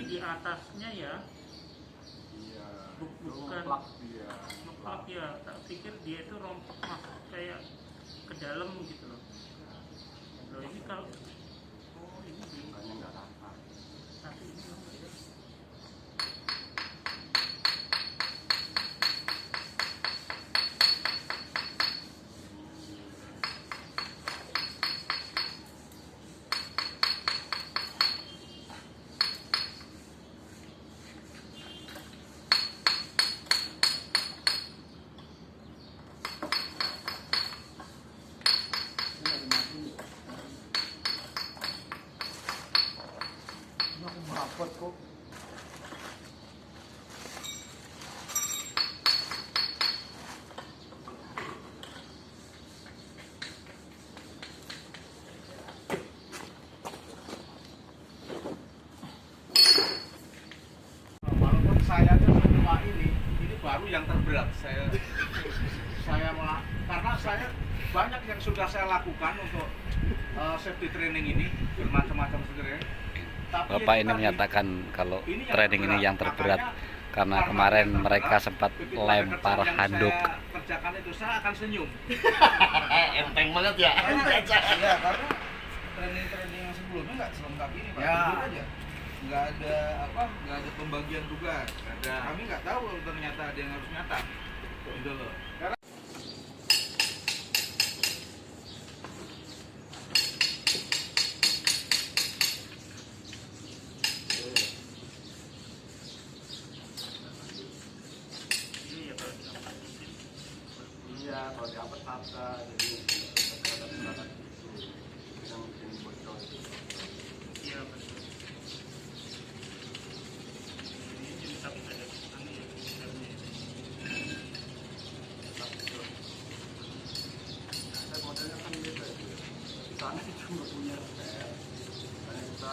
di atasnya ya. Iya. Bukan ngeplak ya. Tak pikir dia itu masuk kayak ke dalam gitu loh. Loh ini kalau ini Bukannya nggak rata. tapi ini ya. Rapot kok. Walaupun saya cuma ini baru yang terberat saya malah karena saya banyak yang sudah saya lakukan untuk safety training ini bermacam-macam sebenarnya. Bapak ini menyatakan kalau training ini yang terberat karena kemarin mereka sempat lempar handuk. Kerjakan itu saya akan senyum. Enteng banget ya. Ya karena training yang sebelumnya nggak selengkap ini Pak. Ya. Jujur aja. Nggak ada pembagian tugas. Kami nggak tahu ternyata ada yang harus nyata. Gitu loh. Iya, kalau diangkat rata, jadi terhadap itu yang mungkin bocor. Iya betul. Ini tapi ada anu ya dalamnya. Ada modelnya kan beda itu. Di sana cuma punya set, karena kita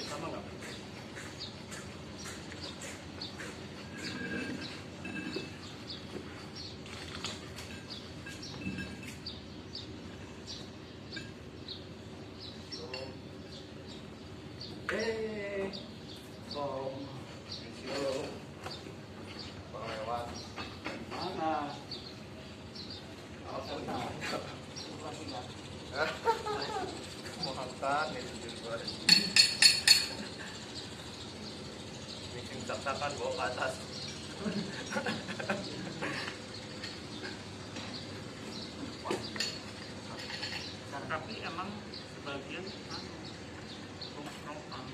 sama nggak? Om, lewat mana? Mau hantar nih di luar. Bikin cak-cakan bawa ke atas. Tapi emang sebagian romp-rompan.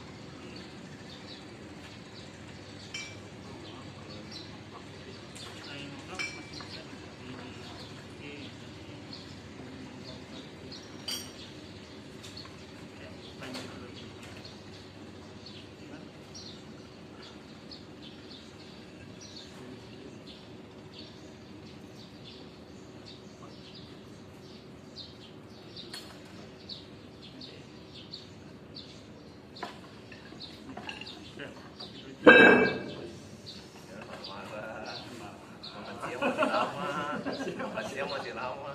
Masih lama.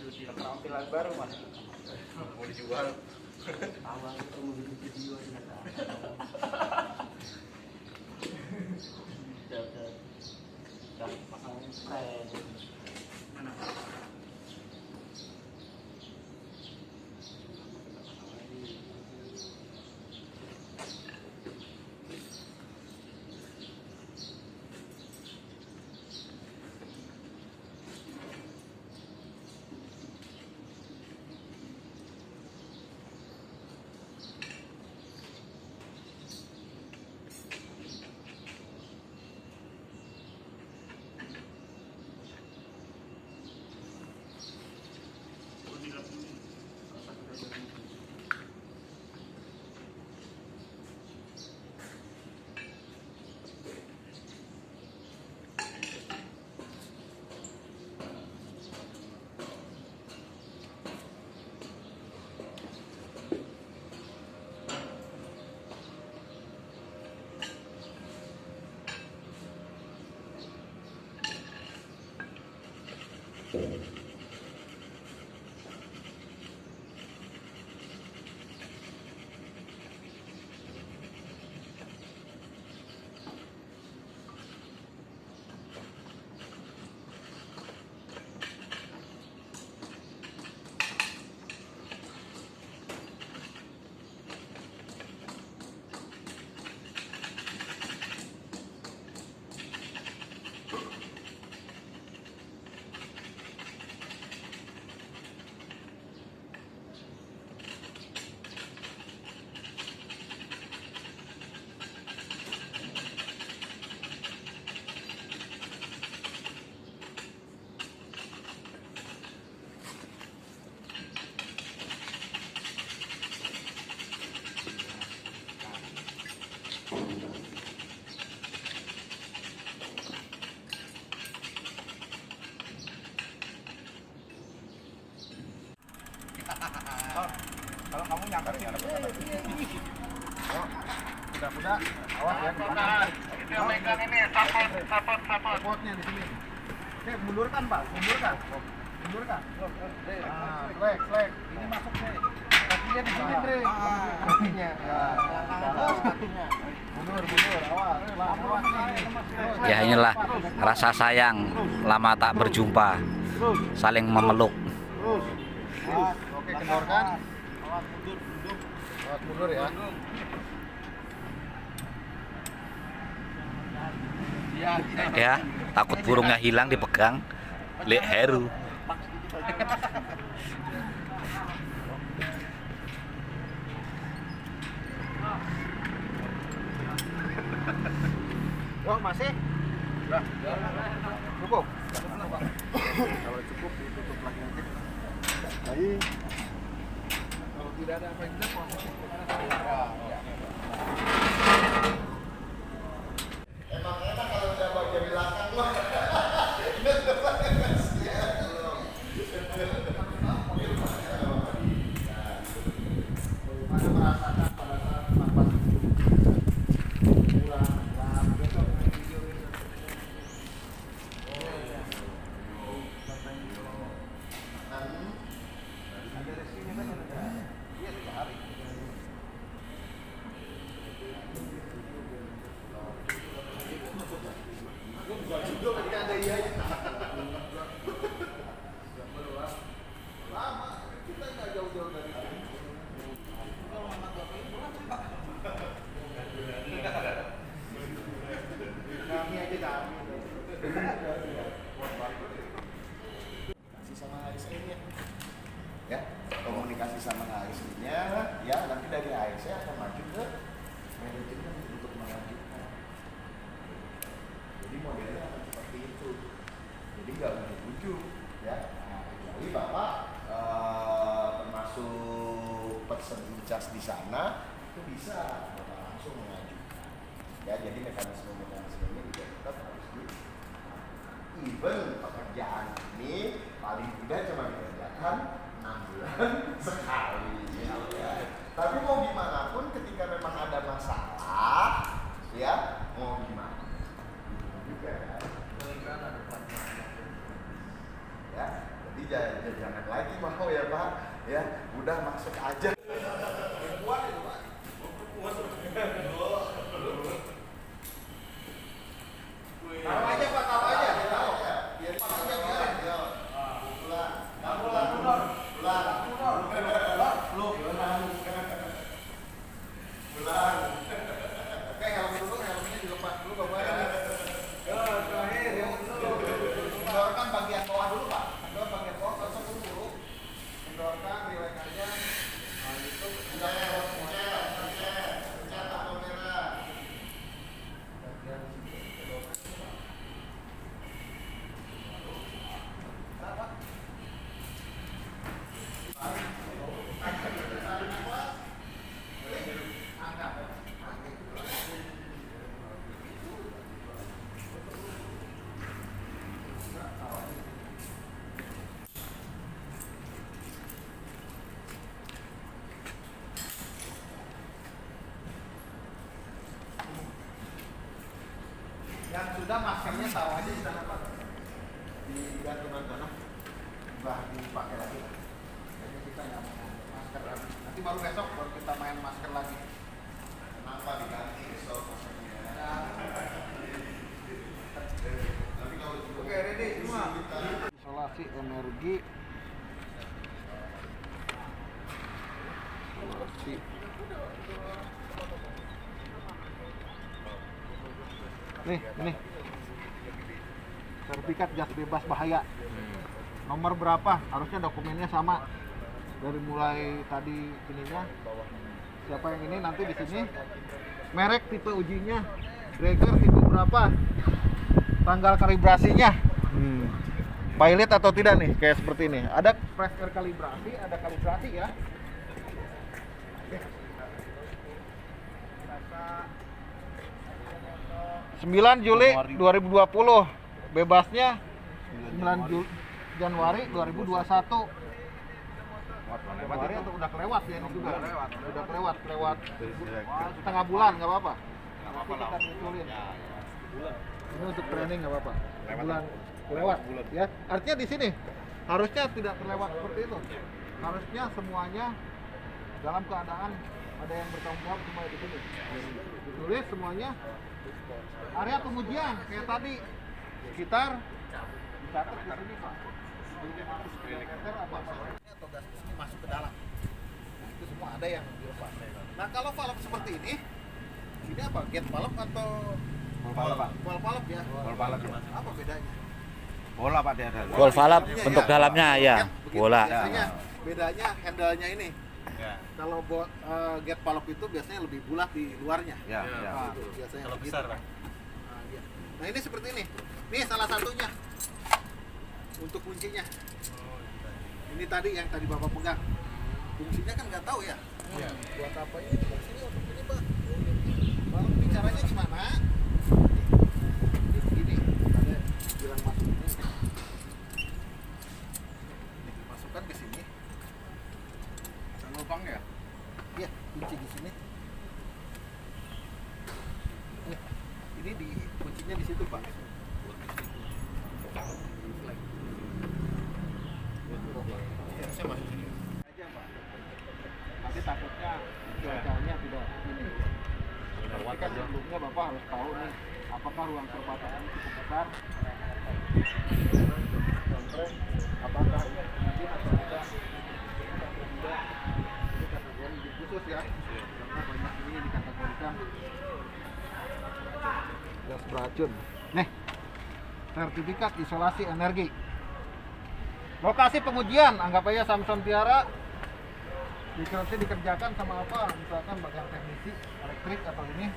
Keterampilan baru Mas. Mau dijual. Awal itu mau bikin video ternyata. Udah pasang spray. Mana? Kuda-kuda, awas ya. Itu yang megang ini, sapot. Sapotnya di sini. Oke, mundurkan Pak, mundurkan. Mundurkan. Flag. Ini masuk nih. Kakinya di sini, Dre. Kakinya. Kakinya. Mundur, awas. Pelan-pelan nih. Ya inilah rasa sayang lama tak berjumpa, saling memeluk. Terus. Oke, kendorkan. Awas mundur ya. Ya, takut burungnya hilang dipegang. Lek Heru. Oh, masih? Udah. Cukup. Kalau cukup ditutup lagi nanti. Baik. Kalau tidak ada apa yang jelas, prosesnya kemana? Emang enak kalau udah bagian belakang mah. Ya, komunikasi sama ASN-nya, ya nanti dari ASN akan maju ke manajemen untuk mengajukan. Jadi modelnya akan seperti itu. Jadi nggak ujuk-ujuk, ya. Nah, kecuali Bapak termasuk person in charge di sana, itu bisa Bapak langsung mengajukan. Ya, jadi mekanisme-mekanismenya juga tetap harus di. Even pekerjaan ini paling tidak cuma dikerjakan 6 bulan sekali. Ya. Tapi mau gimana pun ketika memang ada masalah, ya mau gimana juga kan. Ya, jadi jangan lagi mau ya Pak, ya udah masuk aja. Taruh aja Pak, taruh aja. Biar pulang. Oke, helmnya dilepas dulu Bapak ya. Terakhir yang kendorkan bagian bawah dulu Pak. Kendor bagian bawah, kosong dulu. Kendorkan, relax aja. Nah, itu udah pencet tombol merah. Yang sudah maskernya tahu aja di sana Pak, di gantungan sana, bah dipakai lagi. Jadi kita nggak mau masker lagi. Nanti baru besok baru kita main masker lagi. Kenapa diganti besok maskernya? Tapi kalau oke ready semua. Isolasi energi. Isolasi. Nih. Sertifikat gas bebas bahaya. Nomor berapa? Harusnya dokumennya sama. Dari mulai tadi ininya. Siapa yang ini nanti di sini. Merek, tipe ujinya. Breaker tipe berapa? Tanggal kalibrasinya. Pilot atau tidak nih? Kayak seperti ini. Ada pressure kalibrasi, ada kalibrasi ya. 9 Juli 2020, bebasnya 9 Januari 2021. Februari atau udah kelewat ya ini juga? Udah kelewat Direktur. setengah bulan nggak apa-apa. Nggak apa-apa Nanti lah. kita usulin. Ini untuk training nggak apa-apa. Bulan kelewat ya. Artinya di sini harusnya tidak terlewat seperti itu. Harusnya semuanya dalam keadaan ada yang bertanggung jawab semua di sini. Ditulis semuanya. Area pengujian kayak tadi sekitar dicatat di sini Pak. Meter apa atau gas ini masuk ke dalam. Nah, itu semua ada yang dilepas. Nah, kalau valve seperti ini apa? Gate valve atau Valve, Pak. valve ya? Valve ya. Apa bedanya? Bola Pak dia ada. Wall valve bentuk ya. dalamnya ya, Begitu. bola. Biasanya bedanya handle-nya ini. Ya. Kalau gate valve itu biasanya lebih bulat di luarnya. Ya, Ya. ya. Nah, itu biasanya Kalau begitu. besar, Pak. Nah, iya. Nah, ini seperti ini. Ini salah satunya. Untuk kuncinya. Ini tadi yang tadi Bapak pegang. Fungsinya kan nggak tahu ya. Iya. Buat apa ini? Fungsinya untuk ini, Pak. Kalau ini caranya gimana? Ini begini. Ada bilang masuk ini. Ini dimasukkan ke sini. Ada lubangnya? Iya, kunci di sini. Ini di kuncinya di situ, Pak. Saya masuk sini. Aja, Pak. Tapi takutnya cuacanya tidak ini. Tapi kan sebelumnya Bapak harus tahu nih, apakah ruang perbatasan ini cukup besar? Apakah mungkin atau tidak? Ini kategori khusus ya, karena banyak ini dikategorikan gas beracun. Nih, sertifikat isolasi energi. Lokasi pengujian, anggap aja Samson Tiara dikerjakan sama apa? Misalkan bagian teknisi, elektrik atau ini.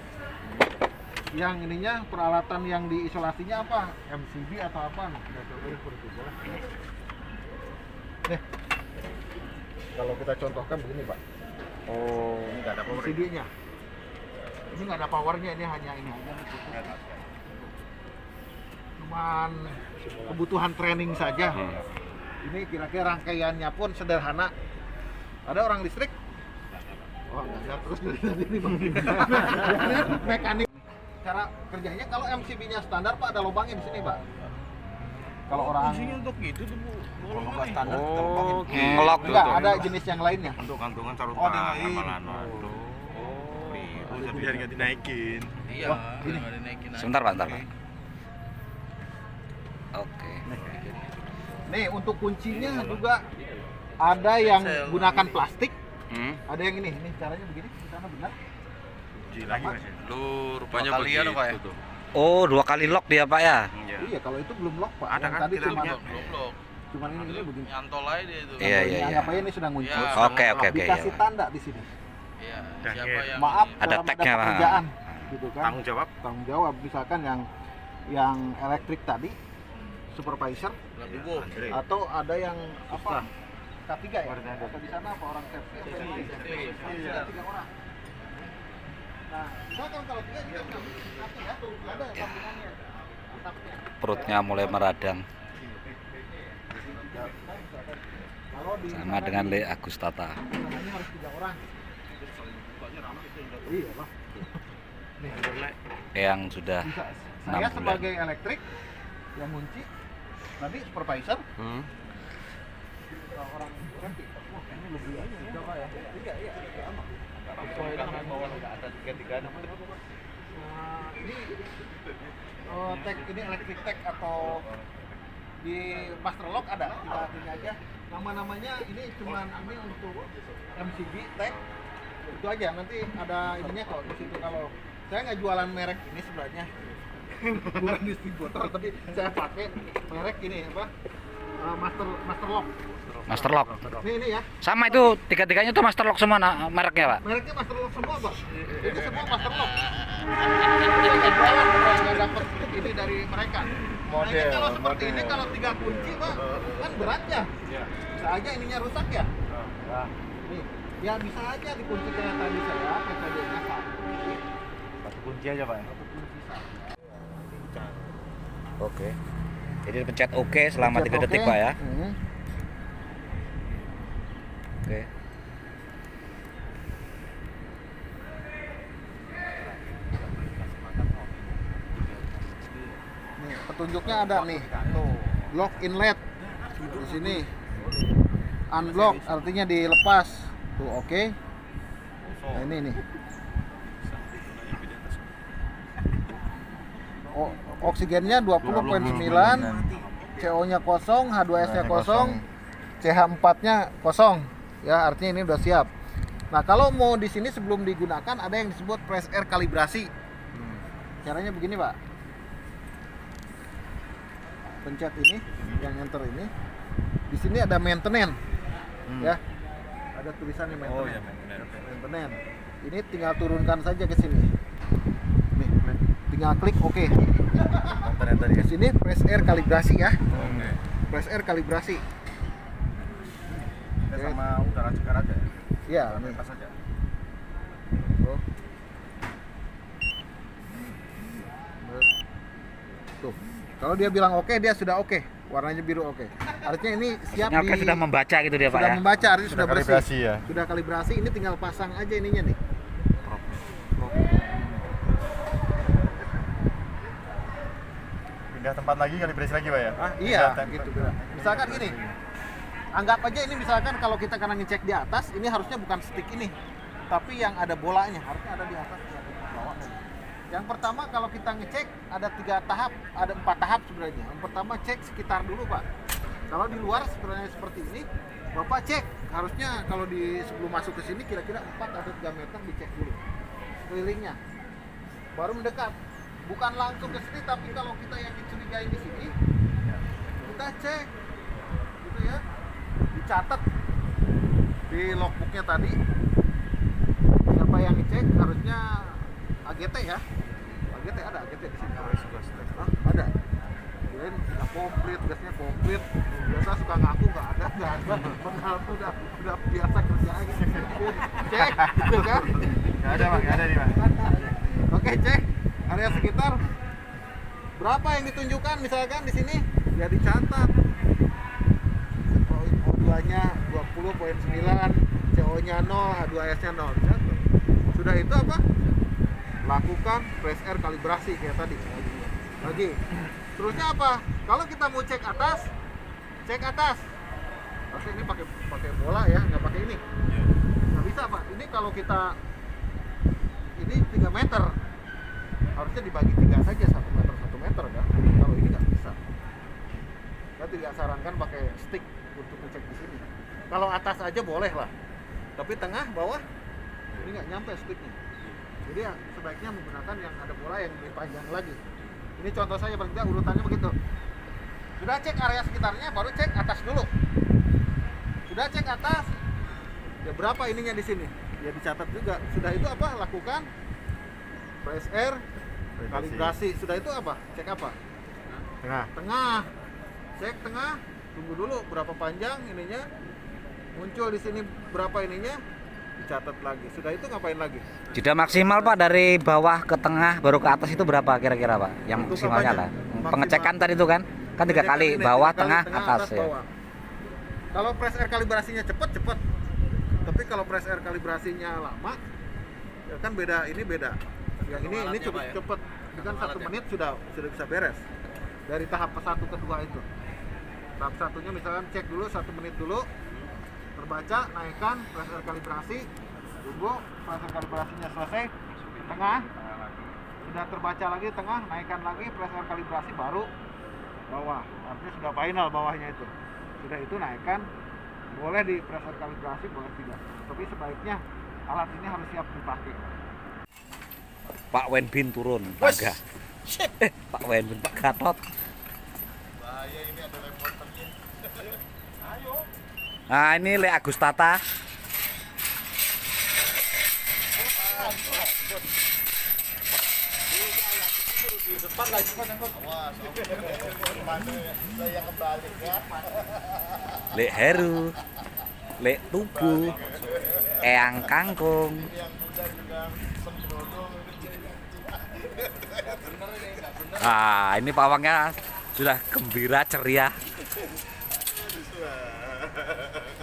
Yang ininya peralatan yang diisolasinya apa? MCB atau apa? Nah, nih, kalau kita contohkan begini Pak. Oh, ini enggak ada power. MCB-nya. Ini nggak ada powernya, ini hanya ini aja. Cuman kebutuhan training saja. Ini kira-kira rangkaiannya pun sederhana. Ada orang listrik? Oh, nggak terus dari tadi nih Bang. Mekanik. Cara kerjanya kalau MCB-nya standar Pak ada lubangnya di sini Pak. Kalau orang Fungsinya untuk itu tuh, Bu. Kalau nggak standar Oh, kita lubangin. ngelok enggak gitu. ada jenis yang lainnya. Untuk gantungan sarung Oh, dia tangan lain. malah aduh. Jadi biar nggak dinaikin. Iya, Wah, gini. nggak dinaikin aja. Sebentar Pak, Pak. Oke. Nih untuk kuncinya juga ada yang gunakan plastik, Hmm. ada yang ini caranya begini, di sana benar. Uji lagi Mas ya. Lu rupanya Dua kali begitu Pak ya? tuh. Oh, 2 kali lock dia Pak ya? Iya. Iya kalau itu belum lock Pak. Ada Yang kan? tadi Kita cuma lihat. cuman ini begini. Nyantol aja dia itu. Iya, iya, Anggap iya. aja ini sudah ngunci. Iya. Oke, oke, oke. Dikasih Ya. tanda di sini. Iya, Dan siapa ya. yang Maaf Ada dalam tagnya, Pak. pekerjaan, gitu kan. Tanggung jawab. Tanggung jawab misalkan yang elektrik tadi supervisor Bubuk. Andre. atau ada yang apa? K3 ya? Atau di sana apa orang safety? Iya. Ada 3 orang. Nah, misalkan kalau 3 juga satu ya, ada sambungannya. Atapnya. Perutnya mulai meradang. Kalau di Sama dengan Le Agustata. ini harus 3 orang. Iya, Pak. Nih, Yang sudah bisa. 6 Saya bulan. sebagai elektrik yang ngunci, tadi supervisor, Hmm. orang ganti. Wah, ini lebih aja Pak ya. Iya, sama. Sesuai dengan bawah enggak ada 336. Nah, ini tag ini elektrik tag atau di master lock ada, kita ini aja. Nama-namanya ini cuman ini untuk MCB tag. Itu aja, nanti ada ininya kok di situ. Kalau saya nggak jualan merek ini sebenarnya. Bukan distributor, tapi saya pakai merek ini apa? Master lock. Master lock. Ini ya. Sama itu tiga-tiganya tuh master lock semua mereknya Pak. Mereknya master lock semua, Pak. Ini semua master lock. Saya nggak jualan, nggak dapat ini dari mereka. Nah, ini kalau seperti ini, kalau 3 kunci, Pak, kan beratnya. Bisa aja ininya rusak ya. Nih, ya bisa aja dikunci kayak tadi saya, metodenya satu. Satu kunci aja Pak. Satu kunci satu. Oke. Jadi pencet oke selama 3 Pencet detik oke. Pak ya. Hmm. Oke. petunjuknya ada nih. Lock inlet di sini. Unblock artinya dilepas. Tuh oke. Nah ini nih. Oksigennya 20,9, CO-nya kosong, H2S-nya kosong, CH4-nya kosong. Ya, artinya ini udah siap. Nah, kalau mau di sini sebelum digunakan ada yang disebut press air kalibrasi. Caranya begini, Pak. Pencet ini, yang enter ini. Di sini ada maintenance. Ya. Ada tulisannya maintenance. Oh, ya, maintenance. Maintenance. Ini tinggal turunkan saja ke sini. Nih, tinggal klik oke. Di sini press air kalibrasi ya. Press air kalibrasi. Sama udara segar aja ya? Iya, Lepas aja. Tuh. Kalau dia bilang oke, dia sudah oke. Warnanya biru oke. Artinya ini siap Oke, sudah membaca gitu dia, Pak sudah ya. membaca, artinya sudah bersih. kalibrasi ya? Sudah kalibrasi, ini tinggal pasang aja ininya nih. Pindah tempat lagi kalibrasi lagi Pak ya? Iya, gitu. Misalkan gini. Anggap aja ini misalkan kalau kita karena ngecek di atas, ini harusnya bukan stick ini, tapi yang ada bolanya, harusnya ada di atas, ada di bawah. Yang pertama kalau kita ngecek ada 3 tahap, ada 4 tahap sebenarnya. Yang pertama cek sekitar dulu Pak. Kalau di luar sebenarnya seperti ini, Bapak cek harusnya kalau di sebelum masuk ke sini kira-kira 4 atau 3 meter dicek dulu kelilingnya, baru mendekat. Bukan langsung ke sini, tapi kalau kita yang dicurigai di sini, kita cek, gitu ya. Dicatat di logbooknya tadi siapa yang ngecek, harusnya AGT ya, AGT ada AGT di sini. Hah? Ada. Kirain sudah komplit, gasnya komplit. Biasa suka ngaku nggak ada. Padahal udah biasa kerja aja. Cek, gitu kan? Nggak ada Pak, nggak ada nih Pak. Oke, cek area sekitar. Berapa yang ditunjukkan misalkan di sini? Ya dicatat. O2-nya 20,9, CO-nya 0, H2S-nya 0. Dicatat. Sudah itu apa? Lakukan press air kalibrasi kayak tadi. Lagi. Terusnya apa? Kalau kita mau cek atas, cek atas. Pasti ini pakai bola ya, nggak pakai ini. Nggak bisa Pak. Ini kalau kita ini 3 meter, harusnya dibagi 3 saja, 1 meter kan. Kalau ini nggak bisa. Saya tidak sarankan pakai stick untuk ngecek di sini. Kalau atas aja boleh lah, tapi tengah, bawah ini nggak nyampe sticknya. Jadi ya, sebaiknya menggunakan yang ada bola yang lebih panjang lagi. Ini contoh saja, paling tidak urutannya begitu. Sudah cek area sekitarnya, baru cek atas dulu. Sudah cek atas, ya berapa ininya di sini? Ya dicatat juga. Sudah itu apa? Lakukan press air kalibrasi. Sudah itu apa? Cek apa? Tengah. Cek tengah. Tunggu dulu berapa panjang ininya. Muncul di sini berapa ininya, dicatat lagi. Sudah itu ngapain lagi? Jeda maksimal Pak dari bawah ke tengah baru ke atas itu berapa kira-kira Pak? Yang Itu maksimalnya lah. apanya? Pengecekan tadi itu kan? Kan 3 kali, Ini, bawah, 3 kali, tengah, atas ya. bawah. Kalau press air kalibrasinya cepat. Tapi kalau press air kalibrasinya lama, ya kan beda, ini beda. Yang ini cukup cepat. Kan 1 menit sudah bisa beres. Dari tahap ke 1 ke 2 itu. Tahap satunya misalkan cek dulu 1 menit dulu. Terbaca, naikkan press air kalibrasi. Tunggu press air kalibrasinya selesai. Tengah. Sudah terbaca lagi tengah, naikkan lagi press air kalibrasi, baru bawah. Artinya sudah final bawahnya itu. Sudah itu naikkan. Boleh di press air kalibrasi, boleh tidak. Tapi sebaiknya alat ini harus siap dipakai. Pak Wenbin turun, Bangga. Pak Wenbin, Pak Gatot. Bahaya ini ada reporternya. Ayo. Nah ini Le Agustata. Awas, saya kebalik ya. Le Heru. Le Tugu. Eyang Kangkung. Yang muda juga sembrono. Ah, ini pawangnya sudah gembira, ceria.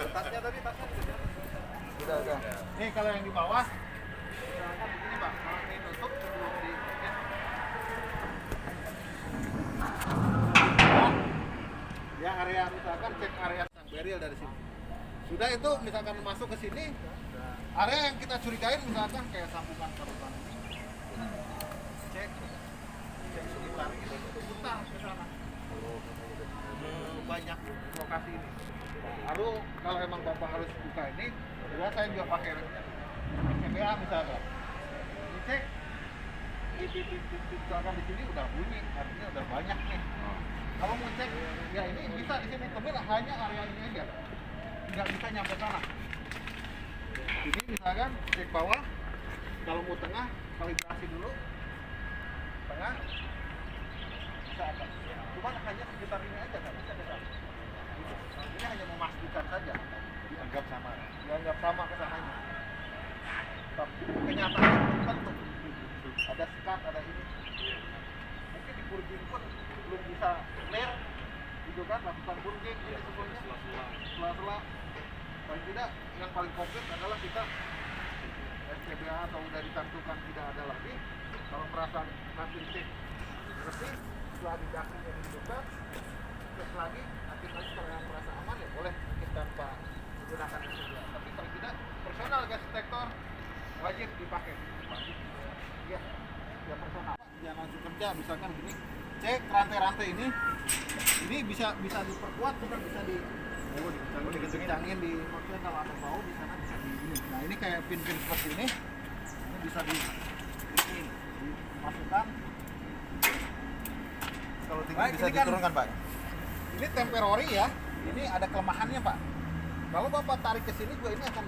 Tasnya tadi, tasnya sudah. Nih kalau yang di bawah, misalkan begini Pak, kalau ini tutup sebelum di Ya area misalkan cek area beril dari sini. Sudah itu misalkan masuk ke sini, area yang kita curigain misalkan kayak sambungan saluran ini. Cek sekitar ini putar ke sana. Banyak lokasi ini. Lalu kalau emang bapak harus buka ini, juga saya juga pakai CBA misalkan. Dicek misalkan di sini udah bunyi, artinya udah banyak nih. Kalau mau cek, ya ini bisa di sini, tapi hanya area ini aja, nggak bisa nyampe sana. Ini misalkan cek bawah, kalau mau tengah, kalibrasi dulu, tengah, bisa atas. Cuma hanya sekitar ini aja, nggak bisa ke sana. Ini hanya memastikan saja, dianggap sama kesananya. Tapi kenyataannya belum tentu. Ada sekat, ada ini. Mungkin di purging pun belum bisa clear, gitu kan, lakukan purging ini semuanya sela-sela. Paling tidak yang paling konkret adalah kita SCBA atau udah ditentukan tidak ada lagi. Kalau merasa nanti cek bersih, setelah didaktinya dihidupkan, cek lagi, nanti kalau yang merasa aman ya boleh mungkin tanpa menggunakan SCBA. Tapi kalau tidak, personal gas detector wajib dipakai. Ya, ya personal. Jangan langsung kerja, misalkan gini, cek rantai-rantai ini bisa diperkuat, bukan bisa dikencangin di maksudnya kalau ada bau di sana bisa di ini. Nah ini kayak pin-pin seperti ini bisa dimasukkan. Kalau tinggi bisa diturunkan Pak. Ini temporary ya, ini ada kelemahannya Pak. Kalau Bapak tarik ke sini juga ini akan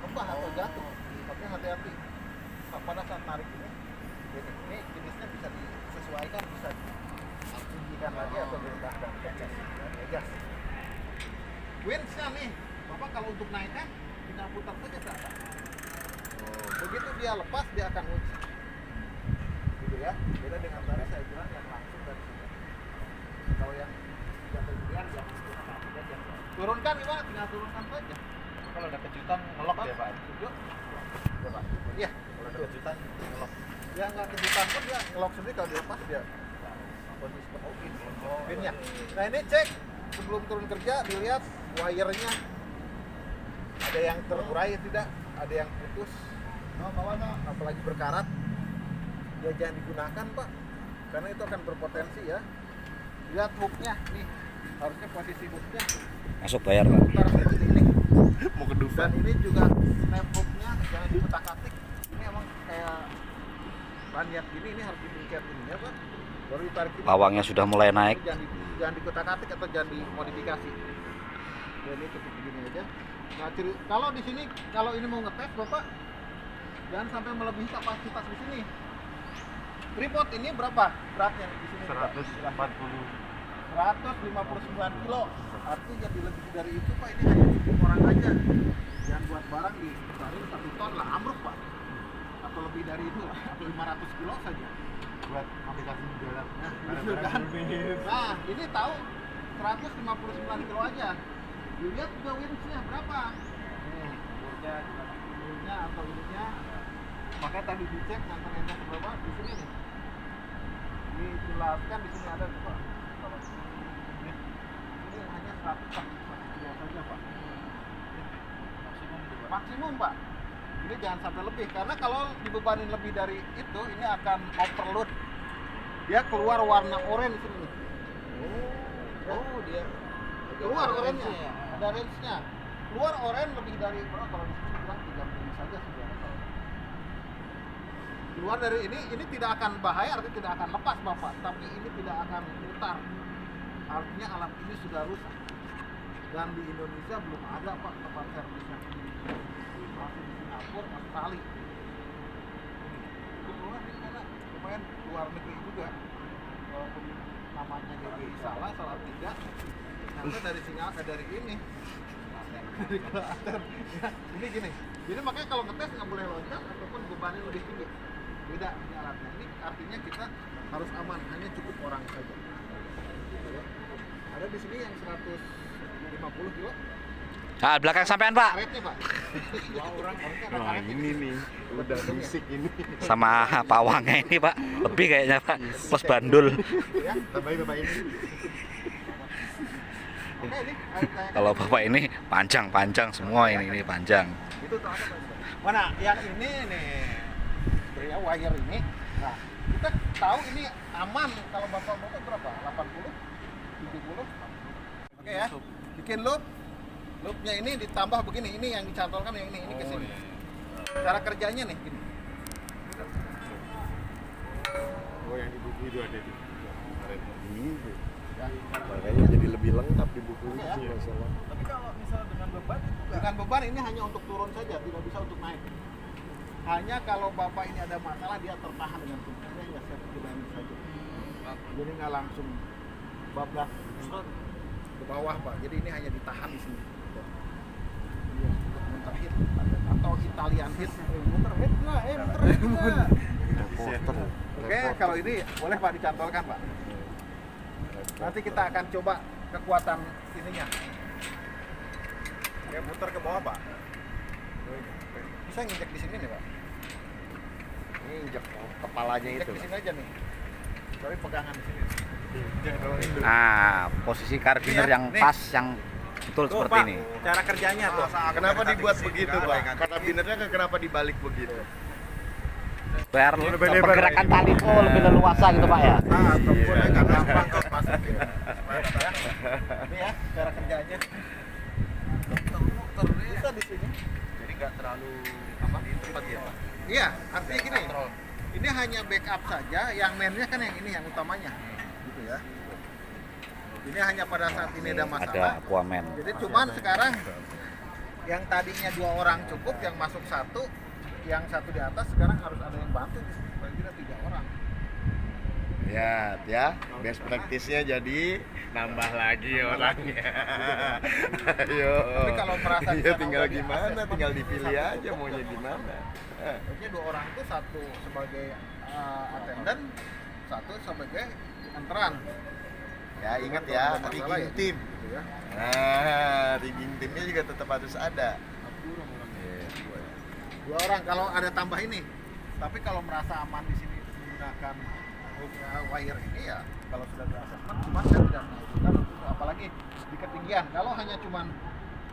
kebah atau jatuh. Tapi hati-hati. Pada saat tarik ini jenisnya bisa disesuaikan, bisa ditinggikan lagi atau direndahkan. Gas. Winch-nya nih, Bapak kalau untuk naikkan tinggal putar saja ke atas. Begitu dia lepas dia akan winch. Gitu ya. Beda dengan tadi saya bilang yang langsung dari sini. Kalau yang jatuh kemudian yang turunkan gimana? Tinggal turunkan saja. Kalau ada kejutan ngelok ya Pak? Ya Pak. Iya. Kalau ada kejutan ngelok. Ya nggak kejutan pun dia ngelok sendiri, kalau dilepas dia posisi pinnya. Nah ini cek sebelum turun kerja dilihat wire-nya ada yang terurai tidak, ada yang putus, apalagi berkarat. Ya jangan digunakan Pak, karena itu akan berpotensi ya. Lihat hooknya nih, harusnya posisi hooknya Masuk bayar Pak. putar seperti ini. Mau kedua. Dan ini juga snap hooknya jangan dikutak-atik. Ini emang kayak banyak gini, ini harus dipencet ininya Pak, baru ditarik ini. Pawangnya sudah mulai naik. Jangan dikutak-atik atau jangan dimodifikasi. Ya, ini cukup begini aja. Nah, kalau di sini, kalau ini mau ngetes Bapak, jangan sampai melebihi kapasitas di sini. Tripod ini berapa beratnya di sini? 159 kilo. Artinya jadi lebih dari itu Pak, ini hanya cukup orang aja. Jangan buat barang di 1 ton lah, ambruk Pak. Atau lebih dari itu lah, atau 500 kilo saja. Buat aplikasi di dalam. Nah, ini tahu 159 kilo aja. Dilihat juga winch-nya berapa. Nih, burnya atau ininya. Makanya tadi dicek antenanya berapa di sini nih. Dijelaskan di sini ada tuh Pak. Kalau ini hanya 100 kilo saja Pak. Maksimum Pak. Ini jangan sampai lebih, karena kalau dibebanin lebih dari itu ini akan overload. Dia keluar warna oranye sini nih. Oh, dia keluar oranye ya. Ada range-nya. Keluar oranye lebih dari berapa? Kalau di sini bilang 30 saja sebenarnya. Keluar dari ini tidak akan bahaya, artinya tidak akan lepas Bapak, tapi ini tidak akan putar. Artinya alat ini sudah rusak. Dan di Indonesia belum ada Pak tempat servisnya. Masih di Singapura, Australia. Keluar ini karena lumayan luar negeri juga. Walaupun namanya GBI salah tidak. Ternyata dari Singapura, dari ini. Dari Klaten. Ya, ini gini. Jadi makanya kalau ngetes nggak boleh loncat ataupun bebannya lebih tinggi. Beda ini alatnya. Ini artinya kita harus aman, hanya cukup orang saja. Ada di sini yang 150 kilo. Nah, belakang sampean Pak. Karetnya Pak. Dua orang ada Wah karetnya. ini nih, udah musik ini. Sama pawangnya ini Pak. Lebih kayaknya Pak. Plus bandul. Ya, Tambahin Bapak ini. ini. Kalau bapak ini panjang semua ini panjang. Itu tuh ada mana? Yang ini nih, sebenarnya wire ini. Nah, kita tahu ini aman kalau bapak bawa berapa? 80, 70. Oke ya. Bikin loop. Loopnya ini ditambah begini. Ini yang dicantolkan yang ini ke sini. Cara kerjanya nih gini. Oh, yang di buku itu ada di Gitu. Ya, makanya jadi lebih lengkap di buku Oke, itu ya. masalah. Tapi kalau misalnya dengan beban itu dengan beban ini hanya untuk turun saja, tidak bisa untuk naik. Hanya kalau bapak ini ada masalah dia tertahan dengan punggungnya ya safety line saja. Jadi nggak langsung bablas ke bawah pak. Jadi ini hanya ditahan di sini. Iya, untuk muter hit atau Italian hit. Muter hit nggak? Muter hit nggak? Oke, kalau ini boleh pak dicantolkan pak. Nanti kita akan coba kekuatan ininya. Oke, muter ke bawah pak. Bisa nginjek di sini nih pak. Ini injek kepalanya Injek itu. di sini aja nih. Tapi pegangan di sini. Nah, posisi karabiner yang Nih. pas yang betul Tuh, seperti Pak, ini. cara kerjanya tuh. Kenapa dibuat begitu, Pak? Karabinernya kenapa dibalik begitu? Biar pergerakan tali itu lebih leluasa gitu pak ya. Nah, ataupun nggak gampang kok masukin. Ini ya, cara kerjanya. Muter bisa di sini. Jadi nggak terlalu apa di tempat ya Pak? Iya, artinya gini. Ini hanya backup saja, yang mainnya kan yang ini yang utamanya. Gitu ya. Ini hanya pada saat ini ada masalah. Ada Aquaman. Jadi cuman sekarang yang tadinya 2 orang cukup, yang masuk 1, yang 1 di atas sekarang harus ada yang bantu di sini. Paling tidak 3 orang. Ya, best practice-nya jadi nambah lagi orangnya. Ayo. Tapi kalau merasa di Iya, sana tinggal udah di gimana, assessment, tinggal dipilih satu aja cukup, maunya satu gimana. Jadi 2 orang itu 1 sebagai attendant, 1 sebagai enteran. Ya, ingat ya, Masalah rigging ya, tim. gitu ya. Nah, rigging timnya juga tetap harus ada. 2 orang kalau ada tambah ini. Tapi kalau merasa aman di sini menggunakan wire ini ya kalau sudah berassessment, cuma saya tidak mengajukan untuk apalagi di ketinggian. Kalau hanya cuma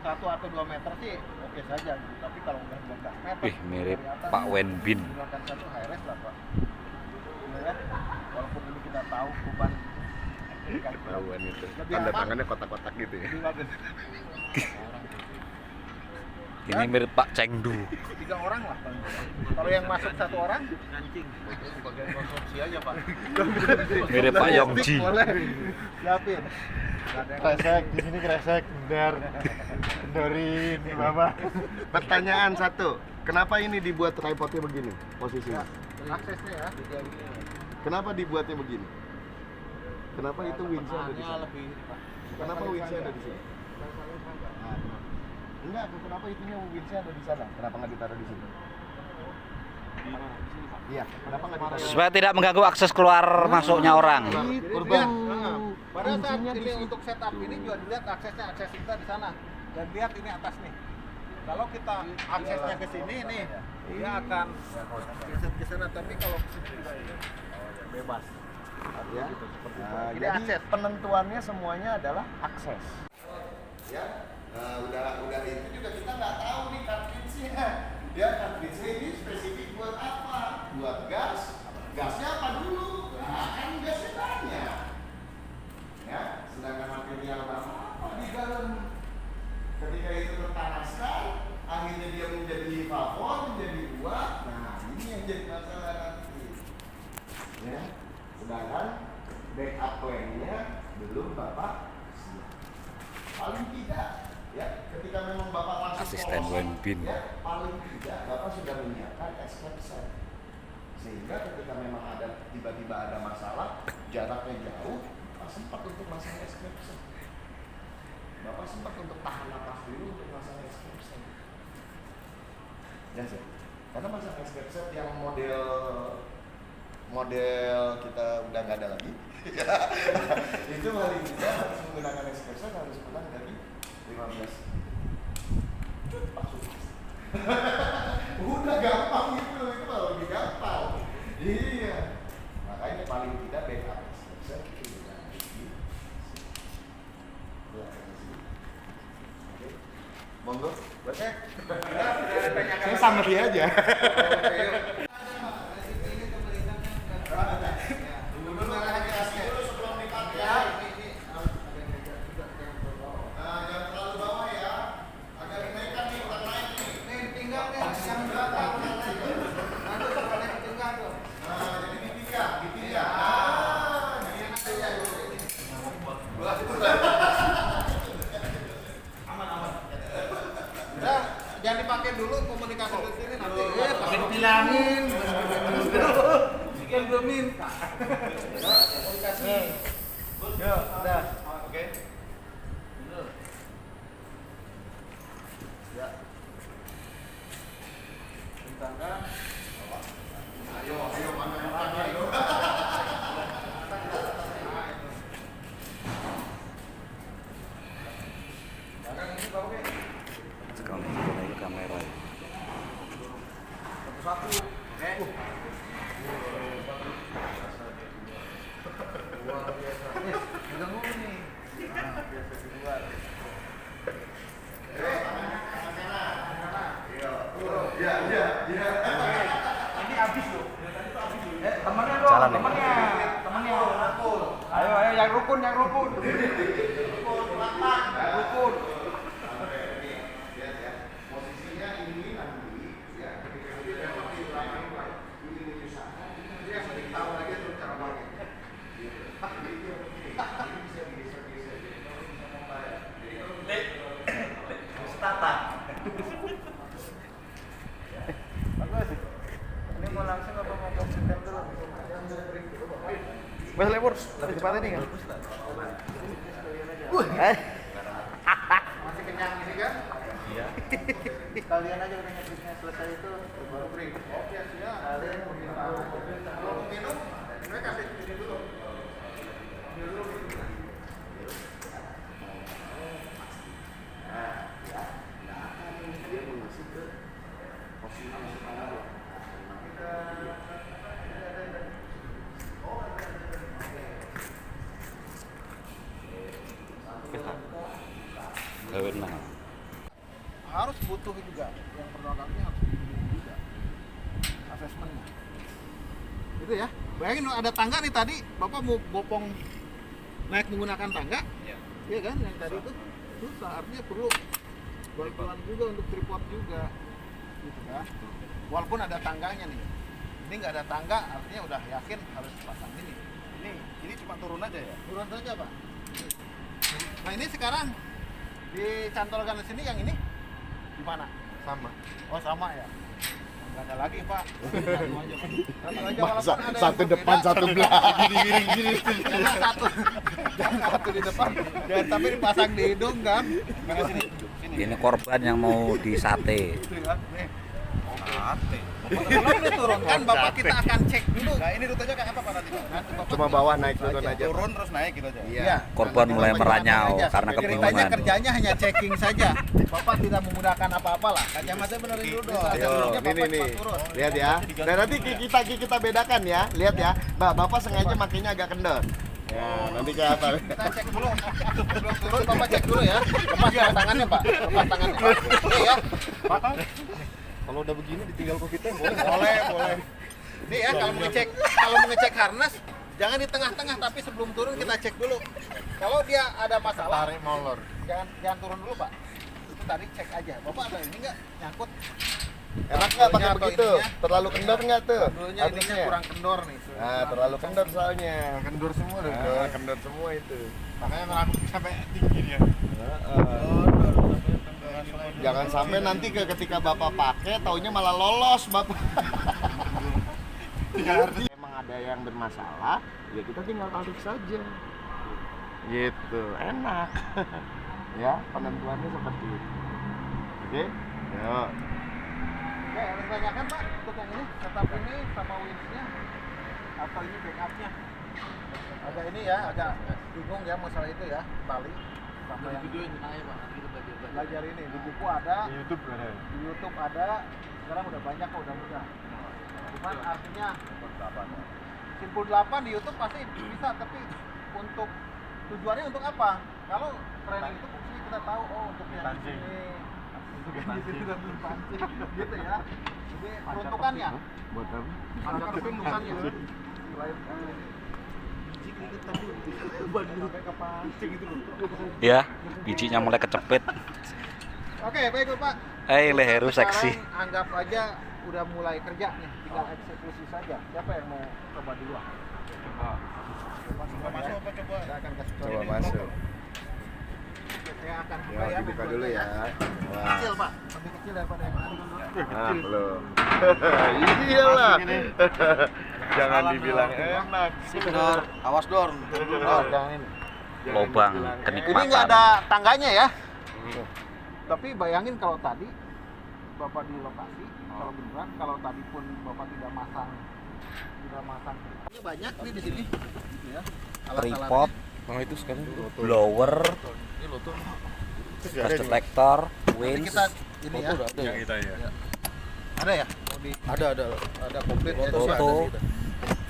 1 atau 2 meter sih oke saja gitu. Tapi kalau udah 12 meter Ih, mirip dari atas, Pak Wenbin. gunakan 1 high res lah Pak. Ya, walaupun ini kita tahu beban Ketahuan itu. Lebih Tanda aman. tangannya kotak-kotak gitu ya. lebih bagus. Ini mirip Pak Chengdu. 3 orang lah paling tidak. Kalau yang masuk 1 orang Kancing. Itu sebagai konsumsi aja Pak. Mirip Pak Yongji. boleh siapin. kresek di sini kresek kendar kendorin bapak. Pertanyaan 1, kenapa ini dibuat tripodnya begini posisinya? Aksesnya ya. Kenapa dibuatnya begini? Kenapa itu windsnya ada di sana? lebih Kenapa windsnya ada di sini? Enggak, kenapa itunya windsnya ada di sana? Kenapa nggak ditaruh di sini? Iya, kenapa nggak ditaruh? Supaya tidak mengganggu akses keluar masuknya orang. Jadi Korban. lihat, pada saat Kuncinya di ini situ. untuk setup ini juga dilihat aksesnya, akses kita di sana. Dan lihat ini atas nih. Kalau kita aksesnya ke sini nih, dia akan geser ke sana. Tapi kalau ke sini juga ini bebas. Ya. Seperti itu. Nah, Ini jadi akses. penentuannya semuanya adalah akses. Ya, udah itu juga kita nggak tahu nih cartridge-nya. Ya, cartridge-nya ini spesifik buat apa? Buat gas. Gasnya apa dulu? Nah, kan gasnya banyak. Ya, sedangkan material apa di dalam. Ketika itu terpanaskan, akhirnya dia menjadi vapor, menjadi uap. Nah, ini yang jadi masalah nanti. Ya, sedangkan backup plan-nya belum Bapak siap. Paling tidak, ya, ketika memang Bapak masuk Asisten ke Wenbin. ya, paling tidak Bapak sudah menyiapkan escape set. Sehingga ketika memang ada tiba-tiba ada masalah, jaraknya jauh, Bapak sempat untuk masang escape set. Bapak sempat untuk tahan napas dulu untuk masang escape set. Ya, sih. Karena masang escape set yang model kita udah nggak ada lagi. Itu paling tidak harus menggunakan escape set harus pulang dari 15 masuk. Udah gampang gitu, itu malah lebih gampang. Iya, makanya paling tidak backup escape set itu juga harus di. Monggo, boleh. Saya sama dia aja. Jangan dipakai dulu komunikasi ke sini nanti. Pakai dibilangin. Sekian belum minta. Komunikasi. Ya, udah. Oke. Ya. Bintangkan. Ayo mana ayo. Sekali naik kamera. Satu. Luar biasa. Udah ngomong nih. Biasa di luar. Ini habis loh. Temannya dong. Jalan nih. Temannya. Ayo yang rukun. Rukun. Posisinya ini nanti ya ketika dia masih lama ini menuju sana dia sedikit tahu lagi terus cara pakai ini bisa geser Bagus. Ini mau langsung apa mau komputer dulu? Mas Lemur, lebih cepat ini kan? Masih kenyang ini kan? Iya. Kalian aja udah nyebutnya selesai itu baru break. Oke, siap. Kalian mau minum? Saya kasih ini dulu. Ini dulu. Nah, ya. Nah, dia mengisi ke posisi mana? Kawin nah. Harus butuh juga yang produknya harus dibutuhin juga asesmennya itu ya. Bayangin ada tangga nih tadi Bapak mau bopong naik menggunakan tangga iya kan yang tadi itu susah, artinya perlu bantuan juga untuk tripod juga gitu kan, walaupun ada tangganya nih. Ini nggak ada tangga artinya udah yakin harus pasang ini cuma turun aja ya, turun saja Pak. Nah ini sekarang dicantolkan di sini, yang ini gimana? Sama. Oh sama ya. Nggak ada lagi Pak. Satu aja, Pak. Satu aja, walaupun ada satu yang depan berbeda. satu belakang gini. Jangan satu di depan. Jangan sampai dipasang di hidung kan. Nah, sini. Ini korban yang mau disate. Itu kan. Nih. Sate. Kalau diturunkan Bapak kita akan cek dulu. Nah ini rutenya kayak apa Pak nanti Pak? Nanti Bapak Cuma bawah naik turun aja. turun terus naik gitu aja. Iya. Korban mulai meranyau Aja. karena Ceritanya kebingungan. kerjanya hanya checking saja. Bapak tidak menggunakan apa-apa lah. Kacamata benerin dulu dong. Ayo, Bapak ini nih. cepat turun. Lihat ya. Dan nanti kita bedakan ya. Lihat ya. Bapak sengaja makainya agak kendor. Ya, nanti kayak apa? Kita cek dulu. Sebelum turun Bapak cek dulu ya. Lepas tangannya Pak. Lepas tangannya. Oke ya. Pak. Kalau udah begini ditinggal ke kita Boleh. Nih ya, kalau mengecek harness jangan di tengah-tengah, tapi sebelum turun kita cek dulu. Kalau dia ada masalah, tarik molor. jangan turun dulu Pak. Itu tadi cek aja. Bapak ada ini nggak nyangkut? Enak nggak pakai Atau begitu? ininya? Terlalu kendor nggak tuh? Dulunya ininya kurang kendor nih. Nah, terlalu kendor soalnya. kendor semua deh. Nah, kendor semua itu. Makanya melakukan sampai tinggi dia. Jangan sampai nanti ketika Bapak pakai taunya malah lolos Bapak. Memang ada yang bermasalah, ya kita tinggal tarik saja. Gitu, enak. Ya, penentuannya seperti itu. Oke? Yuk. Oke, ada tanyakan Pak untuk yang ini, setup ini sama winch-nya atau ini backupnya? Ada ini ya, agak bingung ya masalah itu ya, tali sama yang video ini aja Pak, nanti kita belajar ini. Di buku ada, di YouTube ada, sekarang udah banyak kok, udah mudah. Cuman artinya Simpul 8 di YouTube pasti bisa, tapi untuk tujuannya untuk apa? Kalau training itu fungsinya kita tahu, oh untuk yang ini gitu ya. Jadi peruntukannya Buat apa? angka peruntukannya. Ya, bijinya mulai kecepit. Oke, baik Pak. Leheru seksi. Sekarang anggap aja udah mulai kerja nih, tinggal eksekusi saja. Siapa yang mau coba duluan? Masuk apa coba? Saya akan kasih Coba masuk. Saya akan Ya, buka ya. dibuka dulu ya. Wah. Kecil Pak, lebih kecil daripada yang tadi dulu. Belum. Iyalah. Jangan dibilang enak. Dor, awas Dor. Jangan ini. Lobang Ini nggak kenikmatan. ada tangganya ya. Tapi bayangin kalau tadi Bapak di lokasi, kalau beneran, kalau tadi pun Bapak tidak masang. Ini banyak nih di sini. Gitu ya. Tripod, Oh itu sekarang blower, Ini lotus. gas deflector, Nanti winch. kita ini ya. yang kita ya. Ada ya? Ada komplit ya. Foto.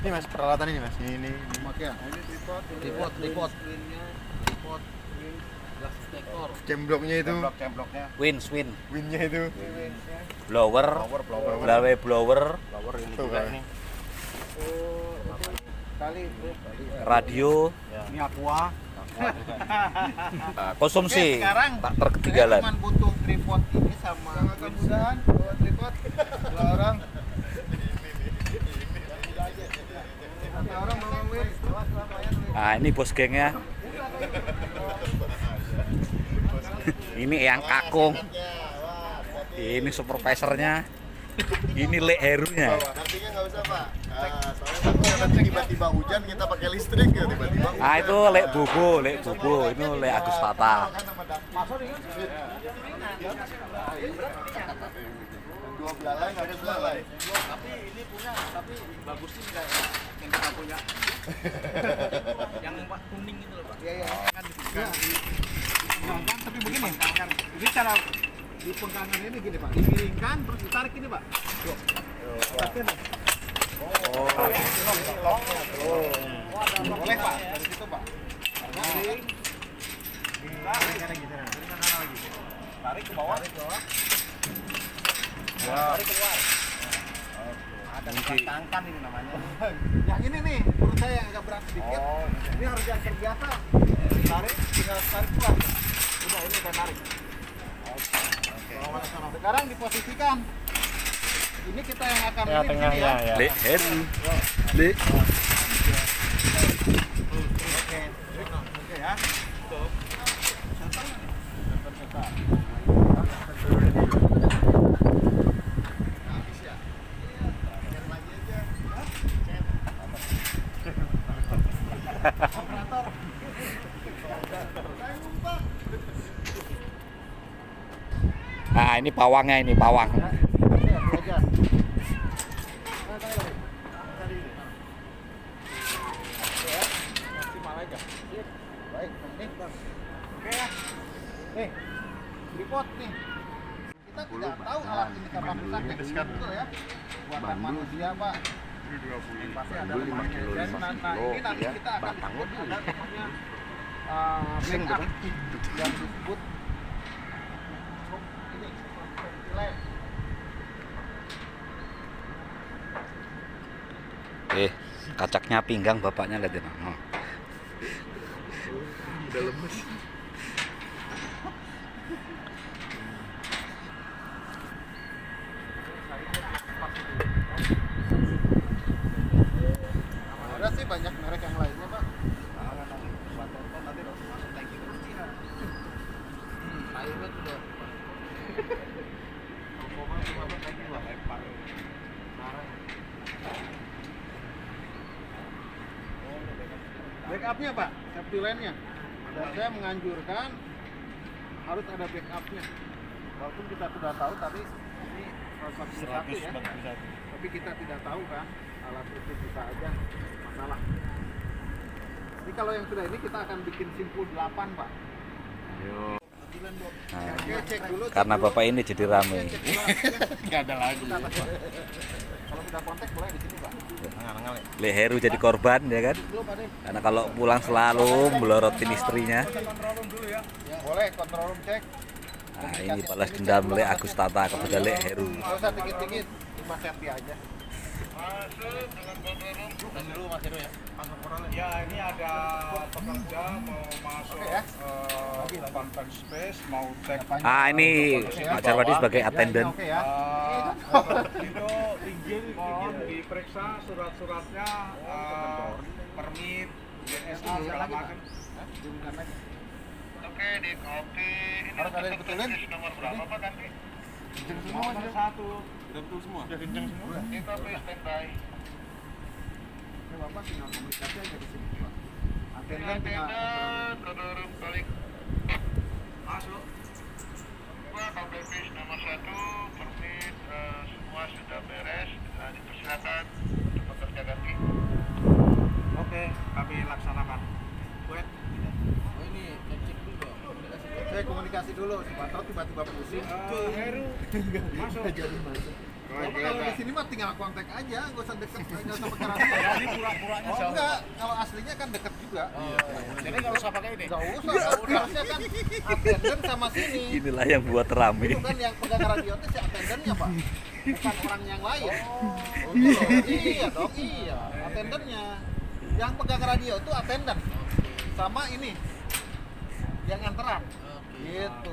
Ini mas peralatan ini mas. Ini. Makanya. Ini tripod. Gas dekor. Cembloknya itu. Cembloknya. Winch, Winnya itu. blower, blower, Tuh kan. Kali radio, ini aqua. konsumsi Sekarang tak saya terketinggalan. cuma butuh tripod ini sama kemudahan bawa tripod. Dua orang. Satu orang bawa winch. Nah, ini bos gengnya. Ini yang kakung. Ini supervisornya. Ini leherunya. Nantinya nggak usah Pak. Soalnya nanti tiba-tiba hujan kita pakai listrik ya tiba-tiba. Ah, itu lek bubu. Ini lek Agus Tata. Dua belalai nggak ada belalai. Tapi ini punya, tapi bagus sih kayak yang kita punya. Yang kuning itu loh Pak. Iya. Dipengangkan tapi begini. Ini cara dipengangkan ini gini Pak. Dimiringkan terus ditarik ini Pak. Yuk. Tarik. Boleh Pak, dari situ Pak. Tarik ke bawah. Tarik keluar. Ada tangkan ini namanya. Yang ini nih, menurut saya yang agak berat sedikit. Ini harus yang terbiasa. Tarik, tinggal tarik keluar. Udah, ini udah tarik. Sekarang diposisikan. Ini kita yang akan ini Tengah sini ya. Leheru. Oke ya. Nah, ini pawangnya, ini pawang. Baik, nih Bang. Oke ya. Nih, tripod nih. Kita tidak tahu alat ini kapan rusaknya. Betul ya. Buatan manusia, Pak. Pasti ada rumahnya. Dan ini nanti kita akan disebut ada namanya backup yang disebut ini lem. Kacaknya pinggang bapaknya lihat ini. Udah lemes. Ada sih banyak merek yang lainnya, Pak. Nanti masuk tangki terus ya. Airnya sudah. Backupnya Pak, safety line-nya. Dan saya menganjurkan harus ada backupnya. Walaupun kita sudah tahu tadi ini 141 ya, tapi kita tidak tahu kan alat itu kita aja masalah. Jadi kalau yang sudah ini kita akan bikin simpul 8 Pak. Nah, Oke, cek dulu. karena bapak ini jadi rame. Nggak ada lagi. Kalau sudah kontak boleh di sini Pak. Leheru jadi korban ya kan? Dulu Pak deh. Karena kalau pulang selalu melorotin istrinya. Ya, boleh kontrol room cek. Nah, ini balas dendam oleh Agus Tata kepada Lek Heru. Nggak usah dikit-dikit, 5 cm aja. Ya ini ada pekerja mau masuk Oke, ya. conference space, mau cek Ah, ini Pak Jarwadi sebagai attendant. Oke ya. itu mohon diperiksa surat-suratnya, permit, DSA segala macam. Oke, di kopi ini Harus ada yang betulin. nomor berapa Pak nanti? Nomor 1. Udah betul semua? Udah kencang semua? Di kopi standby. Ini Bapak tinggal komunikasi aja di sini, Pak. Attendant tinggal Turun balik. Masuk. Dua kopi bis nomor 1, permit semua sudah beres. Dipersilakan untuk bekerja ganti. Oke, kami laksanakan. Wait. saya komunikasi dulu, siapa tahu tiba-tiba pusing. Heru, masuk. Jadi masuk. Bapak kalau di sini mah tinggal kontak aja, nggak usah deket, nggak usah pakai rahasia. Jadi pura-puranya Oh enggak, kalau aslinya kan deket juga. Jadi nggak usah pakai ini. Nggak usah, harusnya kan attendant sama sini. Inilah yang buat rame. Itu kan yang pegang radio itu si attendantnya Pak, bukan orang yang lain. Iya dong, iya, attendantnya. Yang pegang radio itu attendant, sama ini yang anteran. Gitu.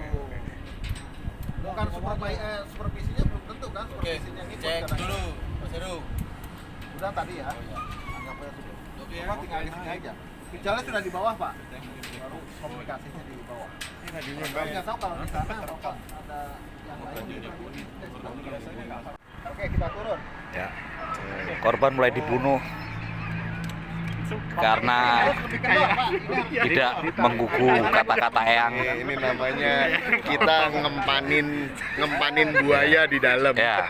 Bukan supervisinya belum tentu kan, supervisinya ini Cek dulu, Mas Heru. udah tadi ya. Anggap aja sudah. Cuma tinggal di sini aja. Pijalnya sudah di bawah Pak. Baru komunikasinya di bawah. Tapi nggak tahu kalau di sana apakah ada yang lain. Oke, kita turun. Ya. Korban mulai dibunuh karena tidak menggugu kata-kata yang Ini namanya kita ngempanin buaya di dalam. ya,